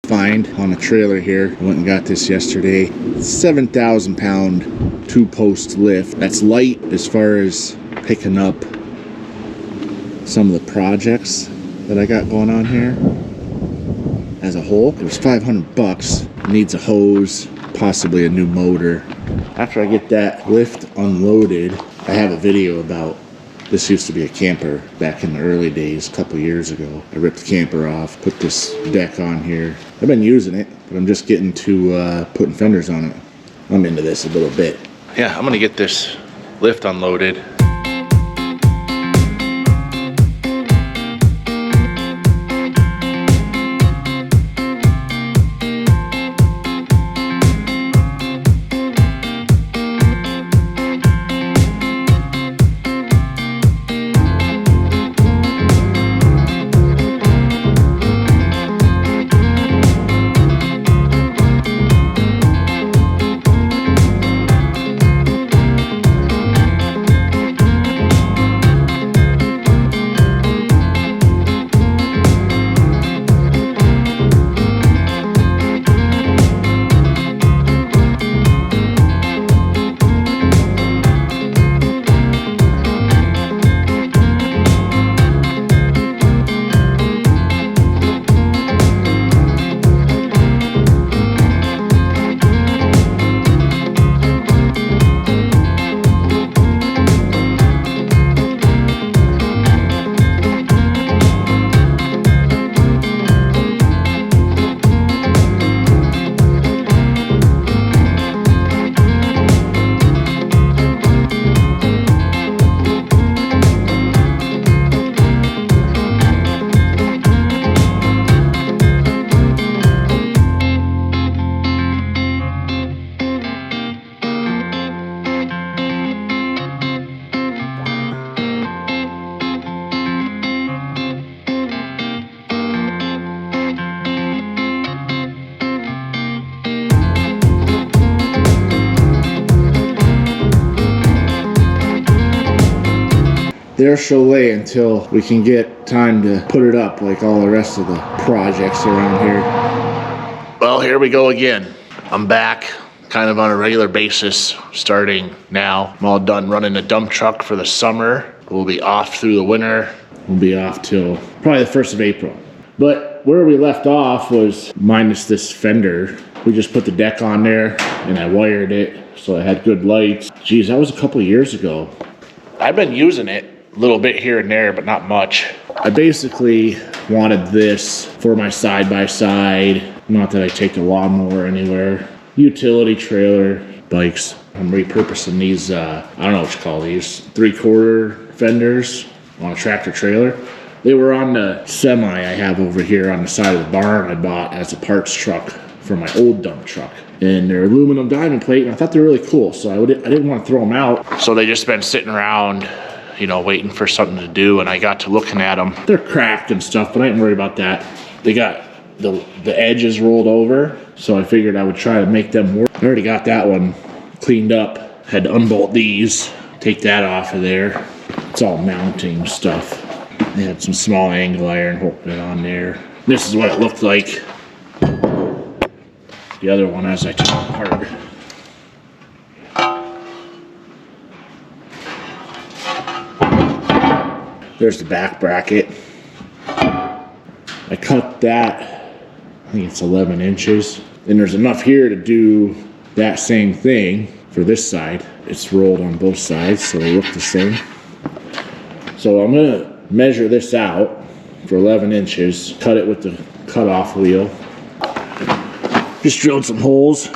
find on a trailer here. I went and got this yesterday. 7,000 pound 2-post lift. That's light as far as picking up some of the projects that I got going on here as a whole. It was 500 bucks. Needs a hose, possibly a new motor. After I get that lift unloaded, I have a video about this. Used to be a camper back in the early days, a couple years ago. I ripped the camper off, put this deck on here. I've been using it, but I'm just getting to putting fenders on it. I'm into this a little bit. Yeah, I'm gonna get this lift unloaded. There she'll lay until we can get time to put it up like all the rest of the projects around here. Well, here we go again. I'm back kind of on a regular basis starting now. I'm all done running a dump truck for the summer. We'll be off through the winter. We'll be off till probably the 1st of April. But where we left off was minus this fender. We just put the deck on there and I wired it so it had good lights. Geez, that was a couple of years ago. I've been using it a little bit here and there, but not much. I basically wanted this for my side-by-side. Not that I take the lawnmower anywhere. Utility trailer bikes. I'm repurposing these, I don't know what you call these, 3/4 fenders on a tractor trailer. They were on the semi I have over here on the side of the barn I bought as a parts truck for my old dump truck. And they're aluminum diamond plate, and I thought they were really cool, so I didn't want to throw them out. So they just been sitting around, you know, waiting for something to do, and I got to looking at them. They're cracked and stuff, but I ain't worried about that. They got the edges rolled over, so I figured I would try to make them work. I already got that one cleaned up. Had to unbolt these, take that off of there. It's all mounting stuff. They had some small angle iron holding it on there. This is what it looked like. The other one as I took it apart. There's the back bracket. I cut that, I think it's 11 inches. And there's enough here to do that same thing for this side. It's rolled on both sides, so they look the same. So I'm gonna measure this out for 11 inches, cut it with the cutoff wheel. Just drilled some holes,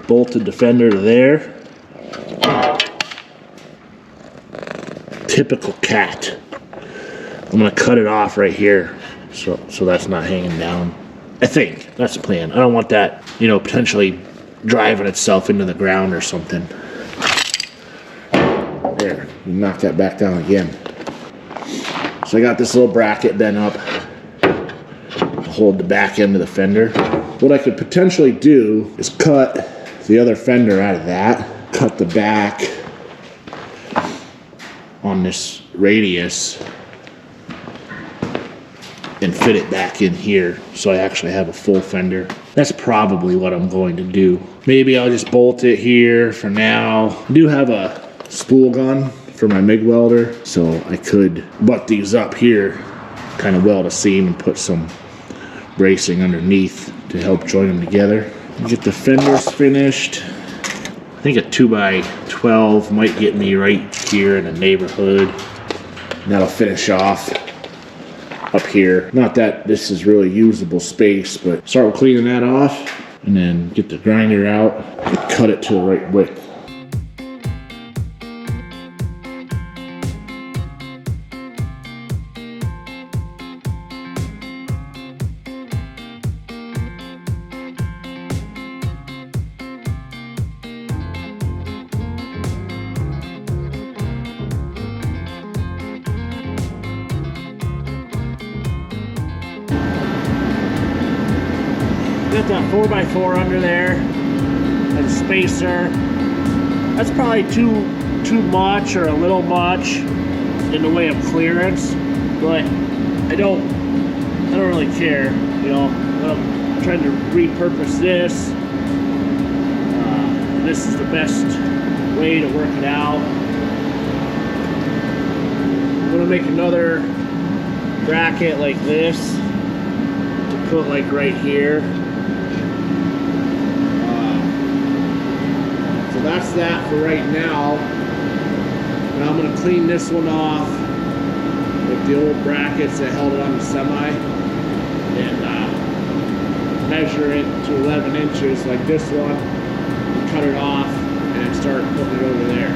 bolted the fender to there. Typical cat. I'm gonna cut it off right here, so that's not hanging down. I think that's the plan. I don't want that, you know, potentially driving itself into the ground or something. There, you knock that back down again. So I got this little bracket bent up to hold the back end of the fender. What I could potentially do is cut the other fender out of that, cut the back on this radius, and fit it back in here so I actually have a full fender. That's probably what I'm going to do. Maybe I'll just bolt it here for now. I do have a spool gun for my MIG welder, so I could butt these up here, kind of weld a seam and put some bracing underneath to help join them together. Get the fenders finished. I think a 2x12 might get me right here in the neighborhood. That'll finish off up here. Not that this is really usable space, but start cleaning that off and then get the grinder out and cut it to the right width. Got that 4x4 under there and spacer. That's probably too much or a little much in the way of clearance, but I don't really care. You know, I'm trying to repurpose this. This is the best way to work it out. I'm gonna make another bracket like this to put like right here. That's that for right now. Now I'm going to clean this one off with the old brackets that held it on the semi and measure it to 11 inches like this one, and cut it off and start putting it over there.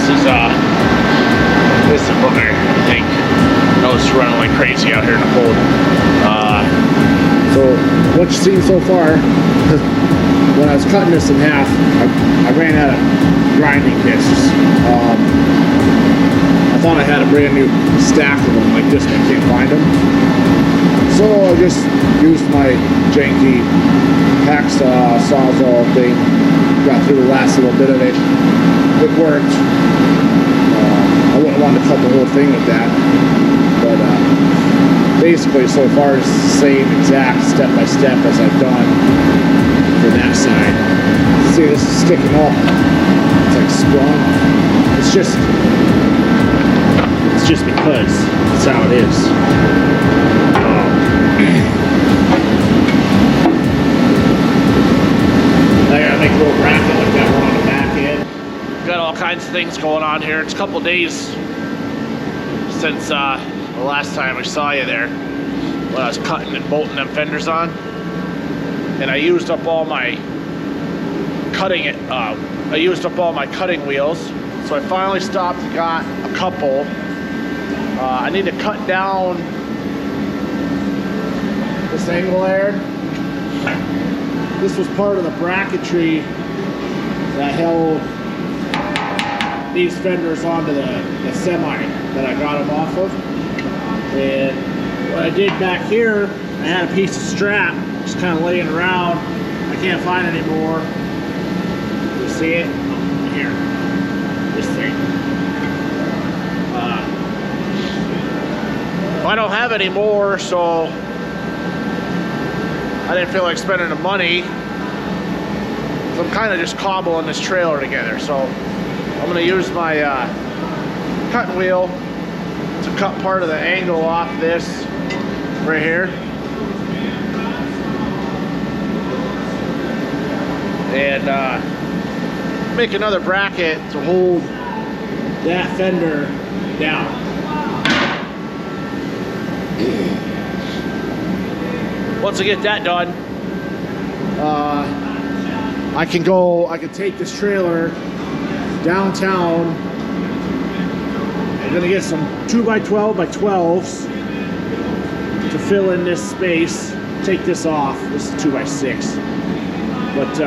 This is a booger, I think. I was running like crazy out here in the cold. So what you've seen so far, when I was cutting this in half, I ran out of grinding discs. I thought I had a brand new stack of them like this, but I can't find them. So I just used my janky hacksaw, sawzall thing, got through the last little bit of it. It worked. I wouldn't want to cut the whole thing with that, but basically so far it's the same exact step by step as I've done for that side. See, this is sticking up. It's like sprung. It's just because that's how it is. I gotta make a little bracket like that one on the back end. Got all kinds of things going on here. It's a couple days since the last time I saw you there when I was cutting and bolting them fenders on, and I used up all my cutting wheels. So I finally stopped and got a couple. I need to cut down this angle there. This was part of the bracketry that held these fenders onto the semi that I got them off of. And what I did back here, I had a piece of strap just kind of laying around. I can't find it anymore. You see it? Oh, here. This thing. I don't have any more, so I didn't feel like spending the money. So I'm kind of just cobbling this trailer together. So I'm going to use my cutting wheel to cut part of the angle off this right here. And make another bracket to hold that fender down. Once I get that done, I can take this trailer downtown. I'm gonna get some 2x12 by 12s to fill in this space. Take this off. This is 2x6, but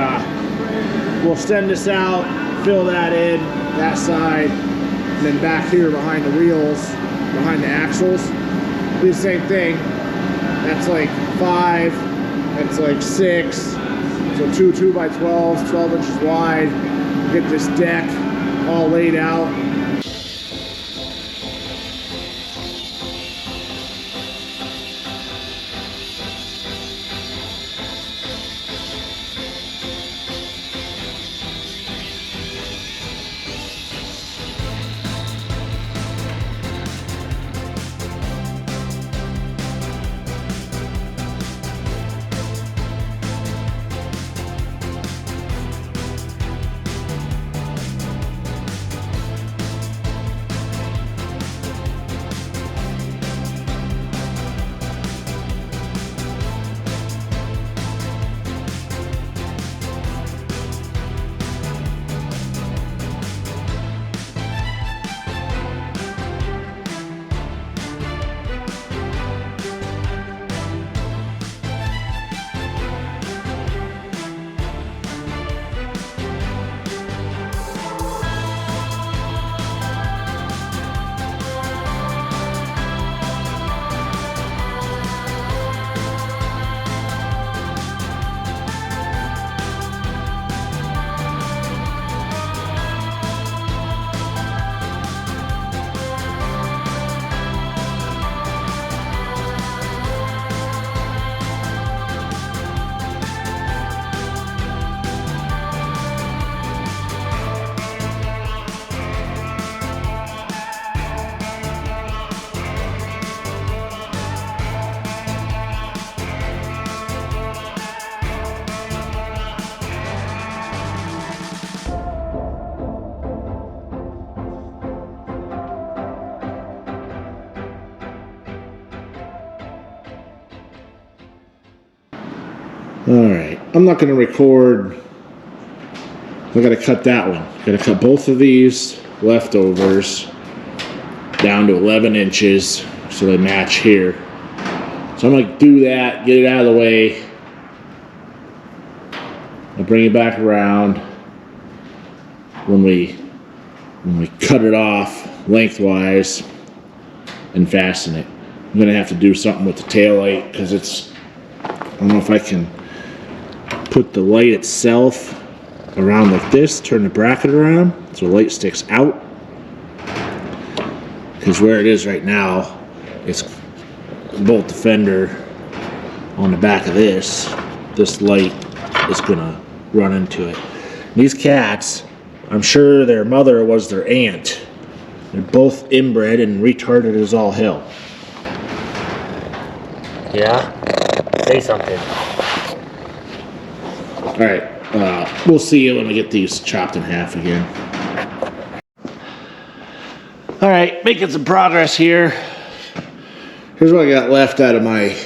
we'll extend this out, fill that in, that side, and then back here behind the wheels, behind the axles, do the same thing. That's like 5, that's like 6, so 2 2x12s, 12 inches wide. Get this deck all laid out. Alright, I'm not going to record. I got to cut that one. Got to cut both of these. leftovers down to 11 inches so they match here. So I'm gonna do that, get it out of the way. I'll bring it back around when we cut it off lengthwise and fasten it. I'm gonna have to do something with the tail light because I don't know if I can put the light itself around like this, turn the bracket around so the light sticks out. Because where it is right now, it's bolt the fender on the back of this light is gonna run into it. These cats, I'm sure their mother was their aunt. They're both inbred and retarded as all hell. Yeah? Say something. Alright, we'll see you when we get these chopped in half again. Alright, making some progress here. Here's what I got left out of my,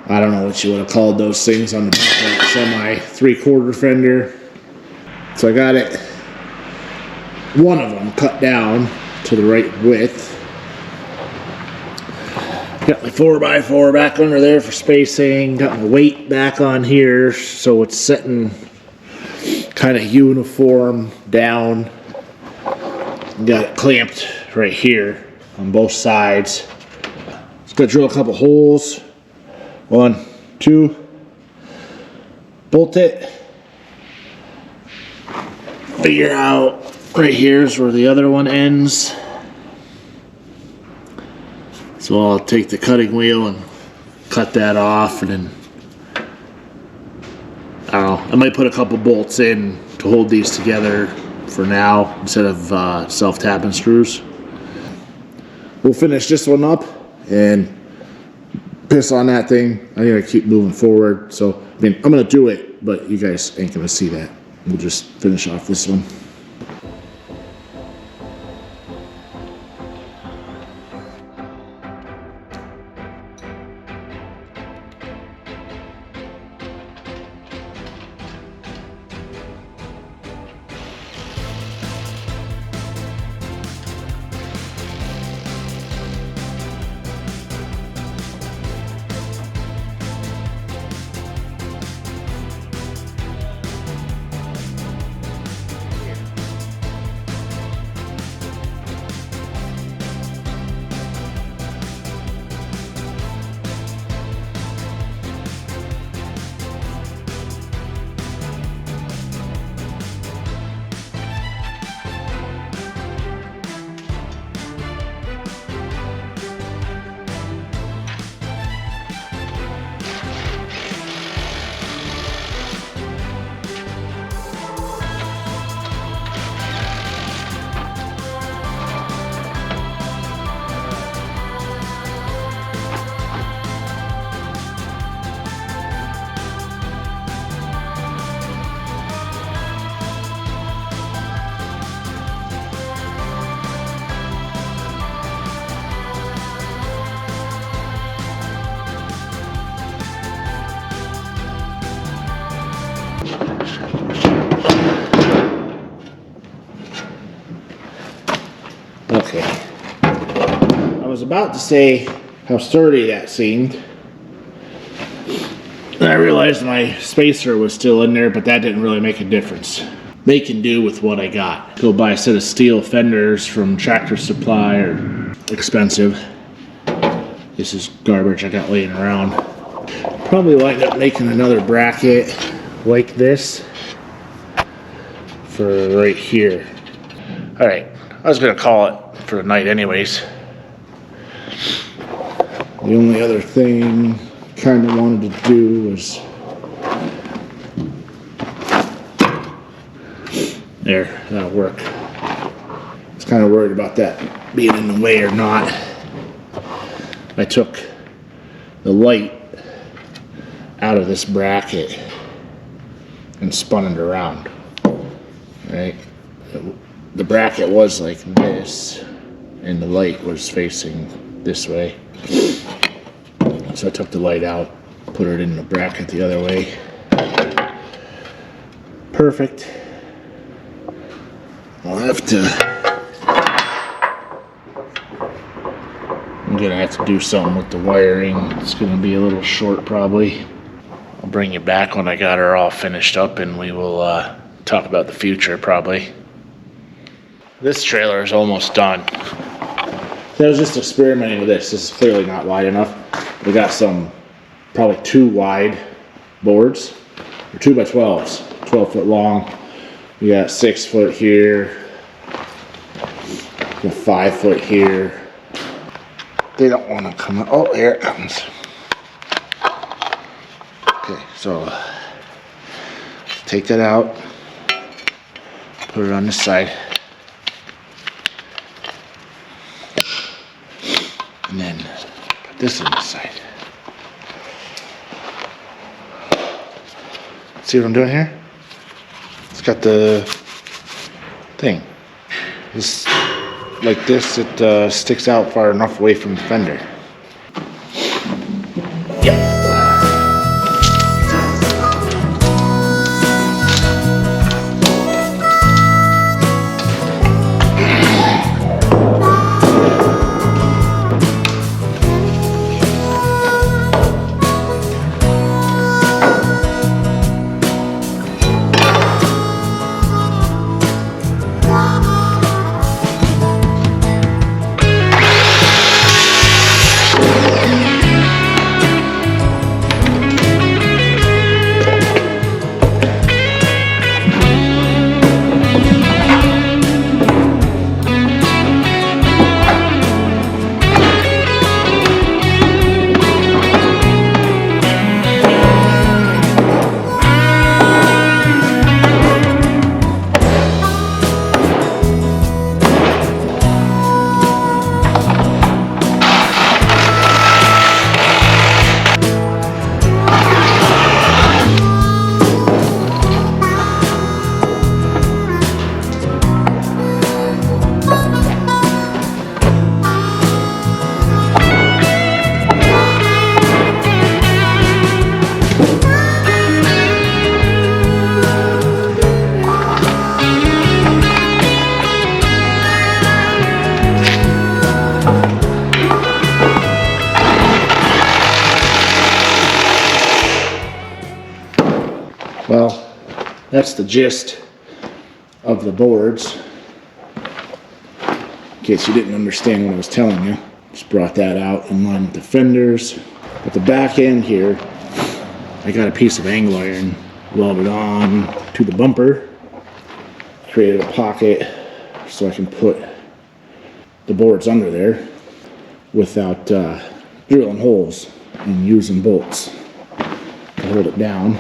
I don't know what you would have called those things on the back of that semi 3/4 fender. So I got it, one of them cut down to the right width. Got my 4x4 back under there for spacing. Got my weight back on here so it's sitting kind of uniform down. Got it clamped right here on both sides. Just gonna drill a couple holes. 1, 2. Bolt it. Figure out right here is where the other one ends. So I'll take the cutting wheel and cut that off, and then I don't know, I might put a couple bolts in to hold these together for now instead of self-tapping screws. We'll finish this one up and piss on that thing. I gotta keep moving forward. So I mean, I'm gonna do it, but you guys ain't gonna see that. We'll just finish off this one. Okay. I was about to say how sturdy that seemed. And I realized my spacer was still in there, but that didn't really make a difference. They can do with what I got. Go buy a set of steel fenders from Tractor Supply or expensive. This is garbage I got laying around. Probably wind up making another bracket like this for right here. All right, I was gonna call it for the night anyways. The only other thing kind of wanted to do was there, that'll work. I was kind of worried about that being in the way or not. I took the light out of this bracket and spun it around, right? The bracket was like this and the light was facing this way. So I took the light out, put it in the bracket the other way. Perfect. I'll have to. I'm gonna have to do something with the wiring. It's gonna be a little short probably. I'll bring you back when I got her all finished up and we will talk about the future probably. This trailer is almost done. So I was just experimenting with this. This is clearly not wide enough. We got some probably 2 wide boards, or 2x12s, 12 foot long. We got 6 foot here, 5 foot here. They don't want to come out. Oh, here it comes. Okay, so take that out, put it on this side, and then put this on this side. See what I'm doing here? It's got the thing. This, like this, it sticks out far enough away from the fender. Well, that's the gist of the boards. In case you didn't understand what I was telling you, just brought that out in line with the fenders. At the back end here, I got a piece of angle iron welded on to the bumper, created a pocket so I can put the boards under there without drilling holes and using bolts to hold it down.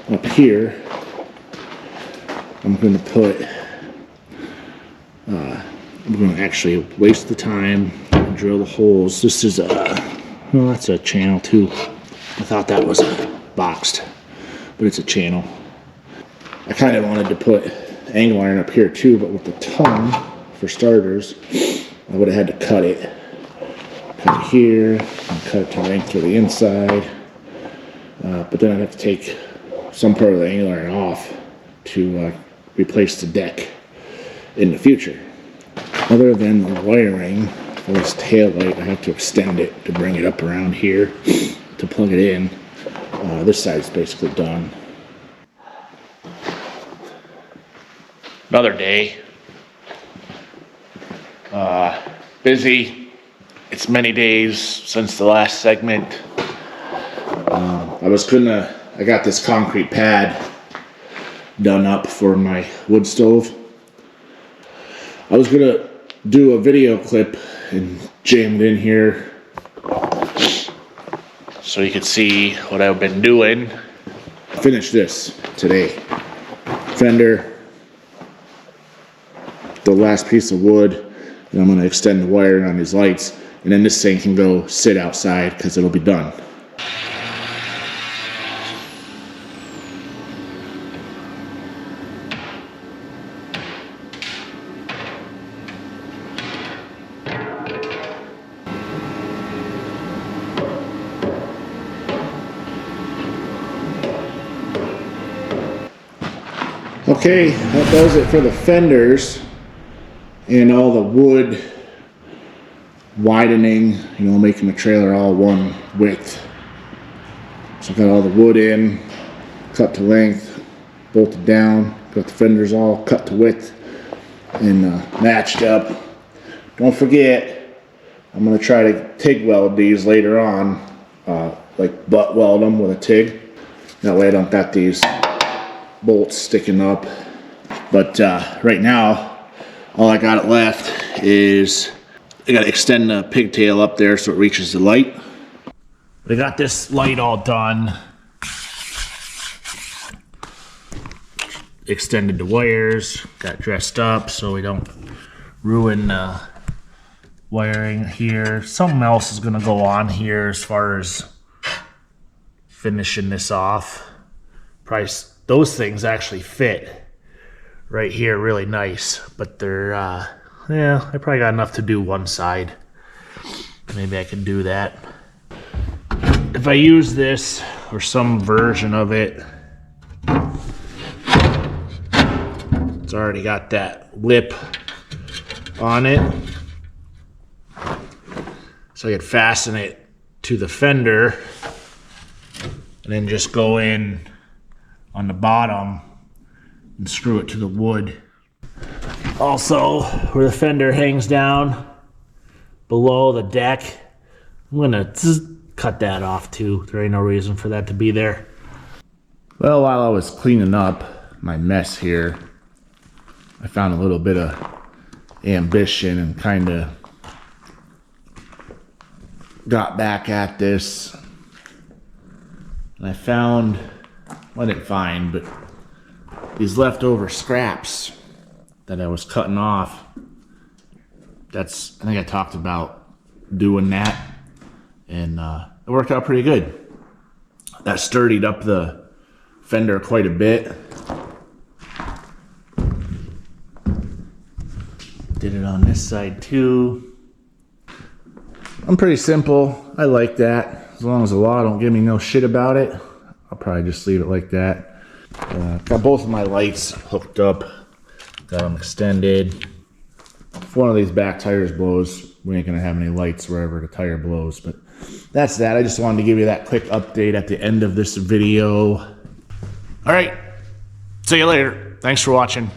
Up here, I'm going to put, I'm going to actually waste the time and drill the holes. This is a, well, that's a channel too. I thought that was boxed, but it's a channel. I kind of wanted to put angle iron up here too, but with the tongue, for starters, I would have had to cut it here and cut it to length to the inside. But then I'd have to take some part of the angle iron off to replace the deck in the future. Other than the wiring for this tail light, I have to extend it to bring it up around here to plug it in. This side's basically done. Another day. Busy. It's many days since the last segment. I got this concrete pad done up for my wood stove. I was gonna do a video clip and jam it in here so you could see what I've been doing. I finished this today. Fender, the last piece of wood, and I'm gonna extend the wiring on these lights, and then this thing can go sit outside because it'll be done. Okay, that does it for the fenders and all the wood widening, you know, making the trailer all one width. So I got all the wood in, cut to length, bolted down, got the fenders all cut to width and matched up. Don't forget, I'm going to try to TIG weld these later on, like butt weld them with a TIG. That way I don't got these bolts sticking up. But right now, all I got it left is I got to extend the pigtail up there so it reaches the light. I got this light all done. Extended the wires, got dressed up so we don't ruin wiring here. Something else is gonna go on here as far as finishing this off. Probably those things actually fit right here really nice, but they're yeah, I probably got enough to do one side. Maybe I can do that. If I use this or some version of it, it's already got that lip on it, so I could fasten it to the fender and then just go in on the bottom and screw it to the wood. Also, where the fender hangs down below the deck, I'm gonna cut that off too. There ain't no reason for that to be there. Well, while I was cleaning up my mess here, I found a little bit of ambition and kind of got back at this. And I found, well, I didn't find, but these leftover scraps that I was cutting off. I think I talked about doing that, and it worked out pretty good. That sturdied up the fender quite a bit. Did it on this side too. I'm pretty simple. I like that. As long as the law don't give me no shit about it, I'll probably just leave it like that. Got both of my lights hooked up. Got them extended. If one of these back tires blows, we ain't gonna have any lights wherever the tire blows. But that's that. I just wanted to give you that quick update at the end of this video. All right. See you later. Thanks for watching.